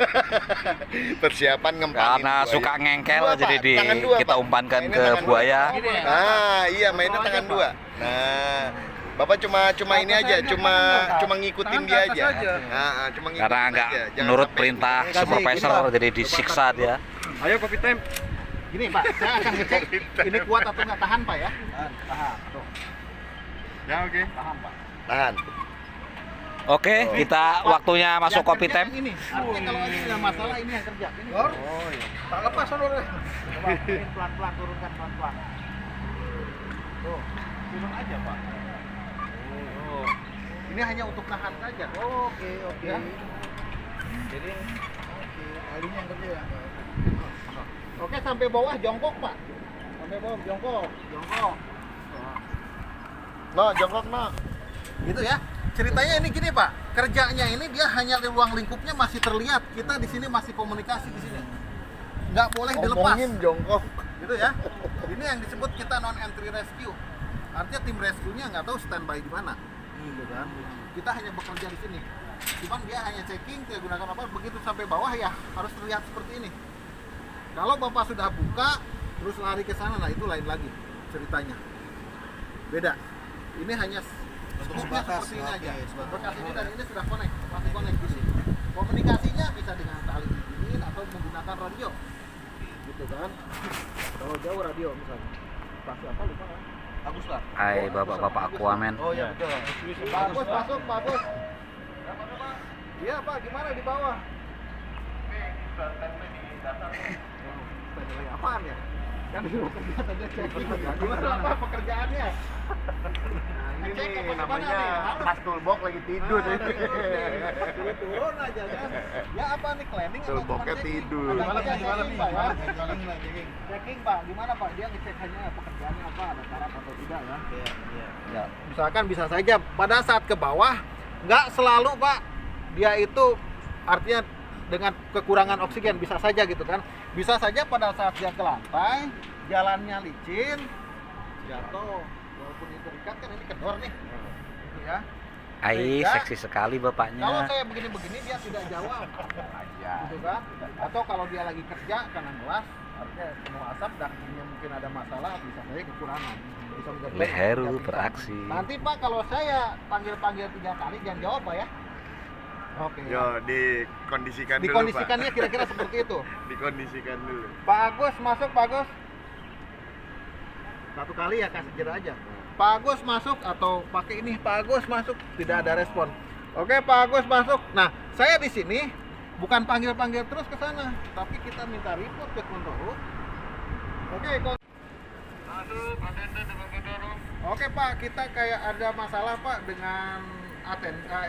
Persiapan ngempanin karena buaya. suka ngengkel Dua, jadi Pak. Tangan dua, kita Pak. umpankan Mainnya ke tangan dua. buaya. Ah, iya mainnya tangan dua. Nah, Bapak cuma ini aja, cuma ngikutin dia aja. Nah, cuma ngikutin Karena nggak aja. Jangan menurut sampai- perintah supervisor jadi disiksa dia. Ayo kopi time. Gini Pak, saya akan ngecek ini kuat atau nggak, tahan Pak ya. Tahan. Tuh, Ya oke. tahan Pak. Tahan. Oke, kita waktunya masuk Yang kopi kerja time. yang ini. Artinya kalau ini ada masalah ini yang kerja. Ini. Oh iya. Tak lepas saudara. Coba ini pelan-pelan turunkan pelan-pelan. Tuh, turun aja Pak. Oh. Ini hanya untuk nahan saja. Oke. Ya. Jadi alinya yang kerja ya. Oke, sampai bawah jongkok Pak. Sampai bawah jongkok. No, jongkok no. Gitu ya. Ceritanya ini gini Pak, kerjanya ini dia hanya di ruang lingkupnya masih terlihat. Kita di sini masih komunikasi di sini. Nggak boleh dilepas. Ngomongin jongkok. Gitu ya. Ini yang disebut kita non entry rescue. Artinya tim rescue-nya nggak tahu standby di mana. Gitu kan. Kita hanya bekerja di sini. Cuman dia hanya checking, dia gunakan apa, begitu sampai bawah ya harus terlihat seperti ini. Kalau Bapak sudah buka terus lari ke sana, nah itu lain lagi ceritanya. Beda. Ini hanya bentuknya seperti ini aja. Berkas ini dan ini sudah connect, masih connect di sini. Komunikasinya bisa dengan tali ini atau menggunakan radio. Gitu kan. Kalau jauh radio misalnya. Pasti apa lupa kan? Bagus lah. Hai bapak-bapak Aquaman. Oh iya betul. Bagus masuk, bagus. Iya Pak, gimana di bawah? Apaan ya? Kan dulu kerja tadi checking. Gimana Pak pekerjaannya? Ini namanya Mas Toolbox lagi tidur. Turun aja kan. Ya apa nih, cleaning atau Toolboxnya cuma tidur. Ada checking, Pak ya? Checking Pak, gimana Pak? Dia ngecek hanya pekerjaannya apa, ada syarat atau tidak ya? Ya, misalkan bisa saja pada saat ke bawah nggak selalu Pak dia itu artinya dengan kekurangan oksigen, bisa saja gitu kan, bisa saja pada saat dia ke lantai jalannya licin jatuh, walaupun itu terikat kan ini kendor nih gitu ya. Hai, seksi sekali Kalau bapaknya. saya begini-begini dia tidak jawab gitu kan, atau kalau dia lagi kerja karena ngelas artinya penuh asap dan mungkin ada masalah, bisa saja kekurangan, bisa menjadi Lek Heru tidak bisa. beraksi. Nanti Pak kalau saya panggil 3 kali jangan jawab Pak ya. Oke. Yo, dikondisikan dulu, Dikondisikannya Pak. kira-kira seperti itu. Dikondisikan dulu. Pak Agus masuk, Pak Agus. 1 kali ya, kasih jeda aja. Pak Agus masuk atau pakai ini, Pak Agus masuk, tidak ada respon. Oke, Pak Agus masuk. Nah, saya di sini bukan panggil-panggil terus ke sana, tapi kita minta report ke control room. Oke, Masuk, attendant dengan control room. Oke Pak, kita kayak ada masalah Pak dengan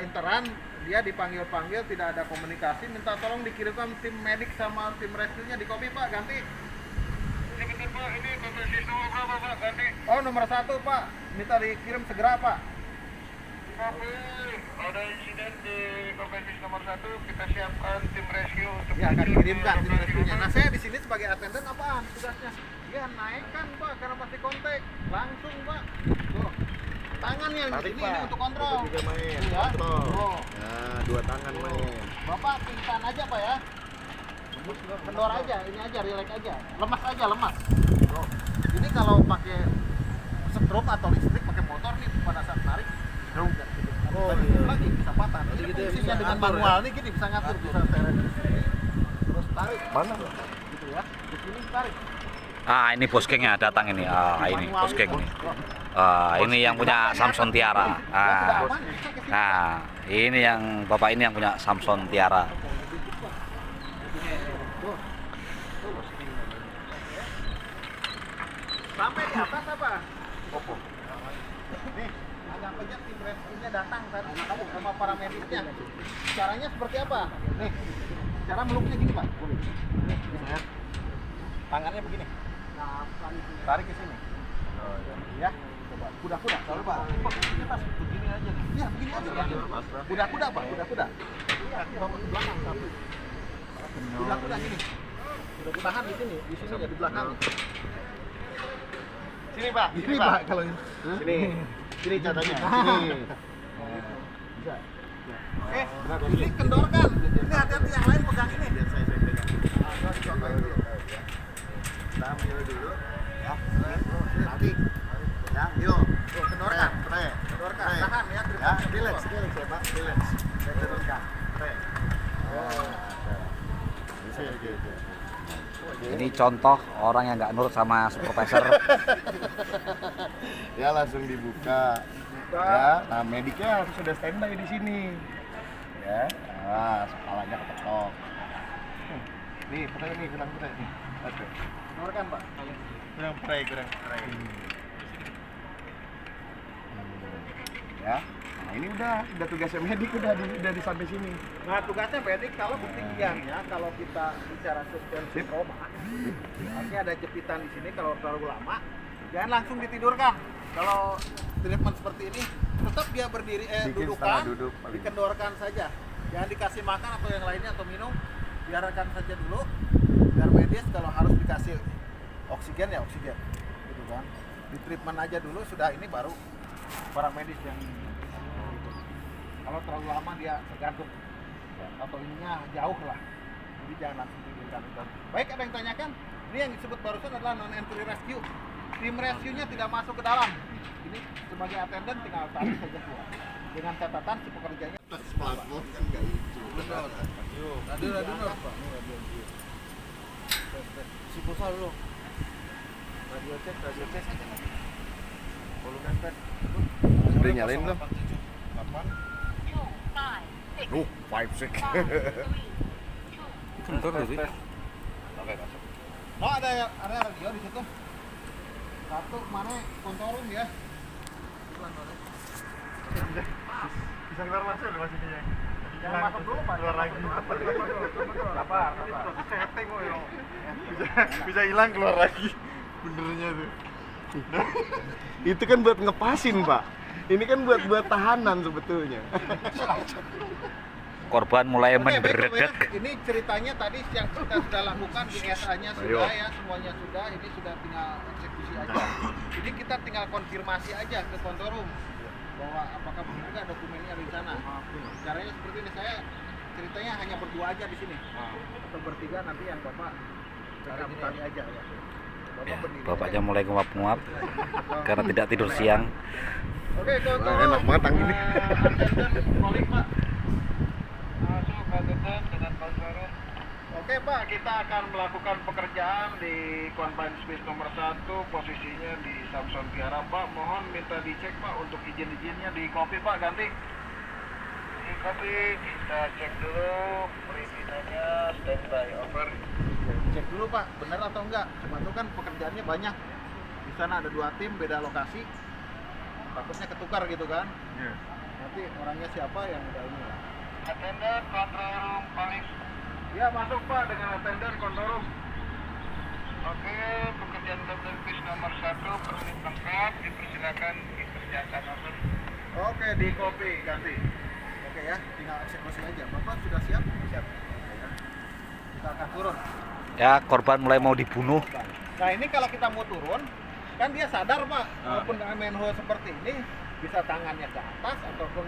interan, dia dipanggil-panggil tidak ada komunikasi, minta tolong dikirimkan tim medik sama tim rescue-nya di copy Pak, ganti. Ini betul Pak, ini kompesis nomor berapa Pak, ganti? Oh nomor 1 Pak, minta dikirim segera Pak. Tapi ada insiden di kompesis nomor 1, kita siapkan tim rescue untuk Ya akan menuju dikirimkan ke tim rescue-nya. Nah lokasi saya di sini sebagai attendant apaan tugasnya? Dia naikkan Pak, karena pasti kontak langsung Pak. Tuh, tangannya di sini ini untuk kontrol. Juga main. Ya. Kontrol. Tuh. Nah, 2 tangan main. Bapak pingsan aja Pak ya. Kendor aja, ini aja, relax aja. Lemas aja, lemas. Tuh. Ini kalau pakai stroke atau listrik pakai motor nih pada saat tarik, lagi bisa patah. Jadi gitu ya, fungsinya bisa dengan ngatur manual nih gini bisa ngatur, bisa seret di sini, terus tarik. Mana? Gitu ya. Di sini tarik. Ah, ini bos gengnya datang ini. Ah, ini bos geng ini. Ah, ini yang punya Samson Tiara. Ah. Nah, ini yang Bapak ini yang punya Samson Tiara. Sampai di atas apa? Nih, agak pencet tim rescue-nya datang tadi sama paramediknya. Caranya seperti apa? Nih, cara meluknya gini Pak. Nih, ya. Tangannya begini. Nah, tarik ke sini. Ya, coba. Kuda-kuda, kalau Pak. Posisinya pas begini aja nih. Iya, begini aja Pak. Kuda-kuda Pak, kuda-kuda. Iya, bawa ke belakang satu. Kuda-kuda gini. Sudah ditahan di sini aja di belakang. Sini Pak, Ini Pak kalau ini. Sini. Sini contohnya. Sini. Bisa. Ini kendorkan. Ini hati-hati yang lain pegang ini. Biar saya pegang. Contohin dulu. Kita ambil dulu. Ya. Nanti. Ya, yuk. Tuh, kendorkan. Pre. Kendorkan. Pre. Tahan ya. Ya, relax ya Pak. Relax. Saya turunkan. Pre. Oke. Ini contoh orang yang nggak nurut sama supervisor. Ya langsung dibuka. Ya, nah mediknya harus sudah standby di sini. Ya, nah kepalanya kepetok. Nih, pre nih, kurang pre nih. Aduh. Kendorkan Pak. Kurang pre. Ya, nah ini udah tugasnya medik udah sampai sini. Nah tugasnya medik kalau bukti gigiannya kalau kita bicara suspensi koma, artinya ada jepitan di sini kalau terlalu lama, jangan langsung ditidurkan. Kalau treatment seperti ini tetap dia berdiri Bikin dudukan, setengah duduk paling. dikendorkan saja, jangan dikasih makan atau yang lainnya atau minum, biarkan saja dulu. Biar medis kalau harus dikasih oksigen ya oksigen, gitu kan. Di treatment aja dulu sudah ini baru para medis yang kalau terlalu lama dia tergantung atau ininya jauh lah, jadi jangan langsung tidurkan. Baik, ada yang tanyakan? Ini yang disebut barusan adalah non-entry rescue. Tim rescue-nya tidak masuk ke dalam. Ini sebagai attendant tinggal tarik saja keluar. Dengan catatan si pekerjanya Smartphone kan nggak lucu. benar. Ada Pak. Si pulsa dulu. Radio cek aja. Volume tes. Udah nyalain belum? 5 6. Kendor sih. Oh, ada radio di situ. Satu mana kontorum ya? Bisa keluar masuk loh masih dia. Jangan masuk dulu Pak. Keluar lagi. Sabar. Setting kok ya. Bisa hilang keluar lagi. Benernya tuh. Itu kan buat ngepasin Pak. Ini kan buat tahanan sebetulnya. Korban mulai Oke, baik, menderedek. ini ceritanya tadi yang kita sudah lakukan di SA-nya sudah ya, semuanya sudah, ini sudah tinggal eksekusi aja. Jadi kita tinggal konfirmasi aja ke kontorum bahwa apakah benar nggak dokumennya ada di sana. Caranya seperti ini, saya ceritanya hanya berdua aja di sini, atau bertiga nanti yang bapak cari aja ya. Bapak berdiri. Bapaknya mulai nguap-nguap karena tidak tidur siang. Oke, kontorum. Nah, enak banget ini. Calling Pak. Masuk attendant dengan control room. Oke Pak, kita akan melakukan pekerjaan di confined space nomor 1, posisinya di Samson Tiara Pak. Mohon minta dicek Pak untuk izin-izinnya di copy Pak, ganti. Di kopi kita cek dulu perizinannya, standby, over. Cek dulu Pak, benar atau enggak? Cuma itu kan pekerjaannya banyak. Di sana ada 2 tim, beda lokasi. Takutnya ketukar gitu kan? Iya. Nanti orangnya siapa yang udah ini lah. Attendant control room calling. Ya masuk Pak dengan attendant control room. Oke, pekerjaan Captain Fish nomor 1 permit lengkap, dipersilakan dikerjakan, over. Oke, di kopi ganti. Oke ya, tinggal eksekusi aja. Bapak sudah siap? Siap. Kita akan turun. Ya, korban mulai mau dibunuh. Nah ini kalau kita mau turun, kan dia sadar Pak, walaupun dengan manhole seperti ini, bisa tangannya ke atas ataupun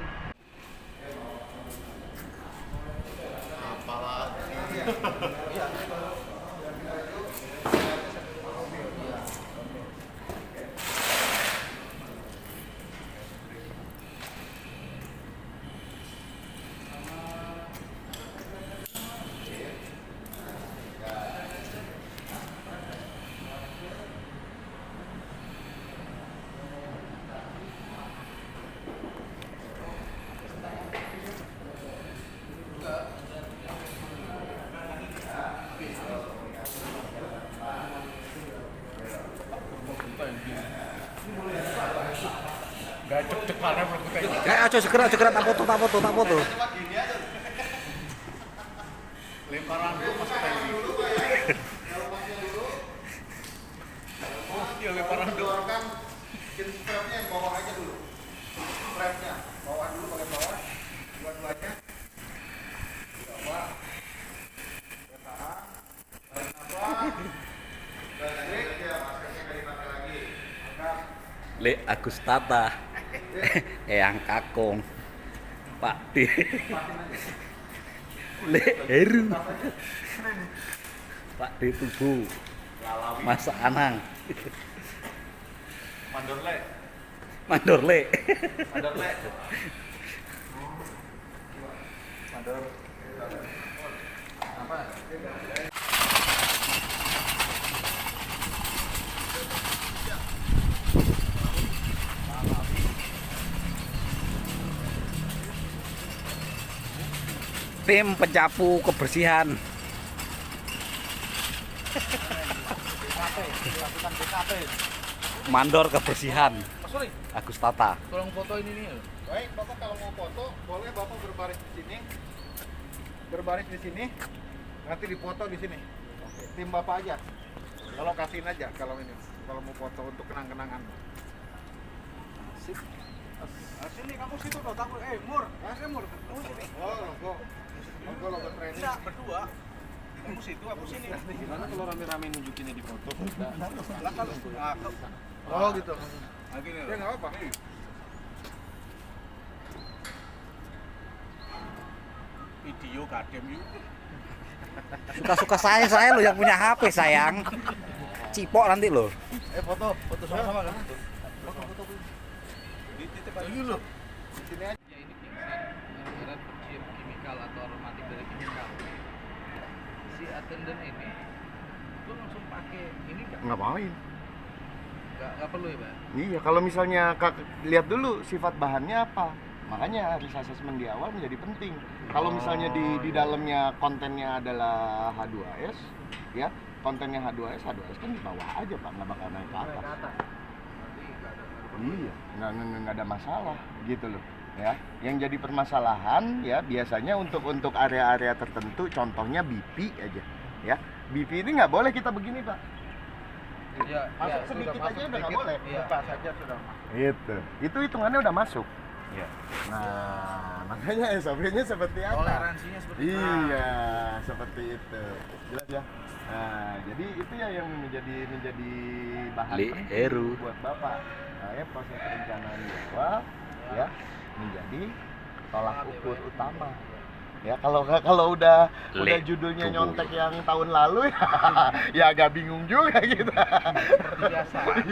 Ayo segera tak foto. Lemparan dulu Mas Teddy. Iya, lemparan dulu. keluarkan strapnya yang bawah aja dulu. Strapnya bawah dulu, pakai bawah. Dua-duanya. Bawah. Tahan. Tarik nafas. Balik. Maskernya nggak dipakai lagi. Angkat. Le Agustata. Eyang Kakung. Pak D. Le Heru. Pak D Tugu. Mas Anang. Mandorle. Mandorle. Mandorle. Apa? Tim pencapu kebersihan. Lakukan BKP. Mandor kebersihan. Mas Suri, Agustata. tolong foto ini nih. Baik, Bapak kalau mau foto, boleh Bapak berbaris di sini. Berbaris di sini. Nanti difoto di sini. Tim Bapak aja. Kalau kasihin aja kalau ini. Kalau mau foto untuk kenang-kenangan. Sip. Sini kamu situ loh, takut. Mur, Mur. Kamu sini. Oh, logo training. Bisa berdua. Kamu situ, aku sini. Gimana kalau rame-rame nunjukinnya di foto? Oh gitu. Gini Ya nggak apa-apa. video kadem yuk. Suka-suka saya lo yang punya HP sayang. Cipok nanti lo. Foto sama-sama kan? Foto. Di titik aja lu. Di sini aja. Ya ini pingsan ibarat pencium kimikal atau aromatik dari kimikal. Si attendant ini itu langsung pakai ini Ngapain? nggak perlu ya Pak? Iya, kalau misalnya lihat dulu sifat bahannya apa. Makanya risk assessment di awal menjadi penting. Kalau misalnya di dalamnya kontennya adalah H2S, ya kontennya H2S kan di bawah aja Pak, nggak bakal naik ke atas. Iya, nggak ada masalah gitu loh. Ya, yang jadi permasalahan ya biasanya untuk area-area tertentu, contohnya BP aja, ya BP ini nggak boleh kita begini Pak. Ya, Masuk sedikit aja udah nggak boleh. Buka saja sudah. Itu hitungannya udah masuk. Ya. Nah, makanya SOP-nya seperti apa? Toleransinya seperti Iya, seperti itu. Jelas ya. Nah, jadi itu ya yang menjadi bahan Li penting Heru. buat Bapak. Nah, ya proses perencanaan di awal ya menjadi tolak ukur utama. Ya kalau udah judulnya Tubuh. nyontek yang tahun lalu ya agak bingung juga gitu.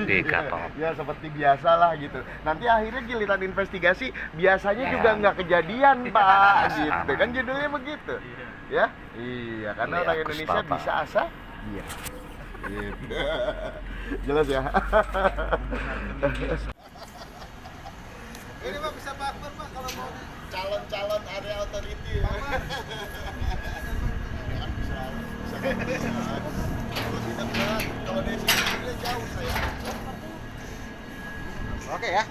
Dekator. Ya seperti biasa lah gitu. Nanti akhirnya giliran investigasi biasanya Ya. juga nggak kejadian Pak gitu. Sama. Kan judulnya begitu. Ya? Iya, karena Li orang Indonesia Agustata. bisa asa. Iya. Gitu. Jelas ya. Ini Pak bisa Pak Akbar Pak kalau mau calon-calon area authority. Kalau tidak berat, kalau dari sini jauh saya. Oke ya.